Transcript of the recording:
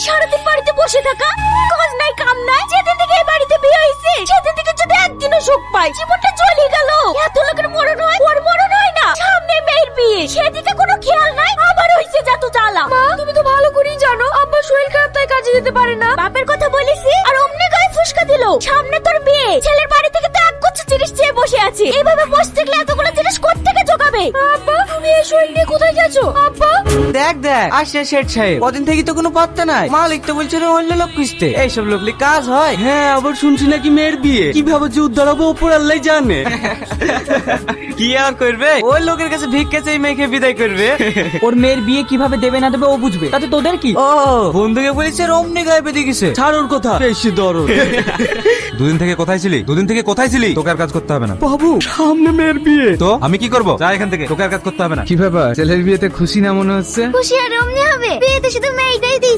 সারাদিন বাড়িতে বসে থাকা, কাজ নাই কাম নাই। যেদিন থেকে এই বাড়িতে বিয়ে হয়েছে সেদিন থেকে যদি একদিনও সুখ পাই, জীবনটা চলে গেল। এত লোকের মরণ হয়, ওর মরণ হয় না। সামনে মেয়ের বিয়ে, সেদিকে কোনো খেয়াল নাই, আবার হইছে যত জ্বালা। মা, তুমি তো ভালো করেই জানো আব্বা শরীর খারাপ, তাই কাজে যেতে পারে না। বাপের কথা বলেছি আর অমনি গায়ে ফুসকা দিল। সামনে তোর বিয়ে, ছেলের বাড়ি থেকে তো একগুচ্ছ জিনিস চেয়ে বসে আছে। এইভাবে বসে থাকলে এতগুলো জিনিস কোত্থেকে জোগাবে? আব্বা, তুমি এই শরীর নিয়ে কোথায় গেছো? আব্বা, দেখ দেখ আসছে শেঠ সাহেব, কদিন থেকে তো কোনো পাত্তা নাই। মালিক তো বলছে অন্য লোক খুঁজতে। এইসব লোকলি কাজ হয়? হ্যাঁ, আবার শুনছি নাকি মেয়ের বিয়ে। কিভাবে যে উদ্ধার হবো ওপর আল্লাহ জানে। কি আর করবে, ওই লোকের কাছে ভিক্ষা চাই মেয়েকে বিদায় করবে। ওর মেয়ের বিয়ে কিভাবে দেবে না দেবে ও বুঝবে, তাতে তোদের কি? ও বন্ধুকে বলেছে অমনি গায়ে বেঁধে গেছে। ছাড় ওর কথা, বেশি দরদ। দুদিন থেকে কোথায় ছিলি? দুদিন থেকে কোথায় ছিলি? তোকে আর কাজ করতে হবে না। বাবু, সামনে মেয়ের বিয়ে। তো আমি কি করবো? যা এখান থেকে, তোকে আর কাজ করতে হবে না। কি ব্যাপার, ছেলের বিয়েতে খুশি না মনে হচ্ছে? খুশি আর অমনি হবে? বিয়েতে শুধু মেয়েটাই দিই।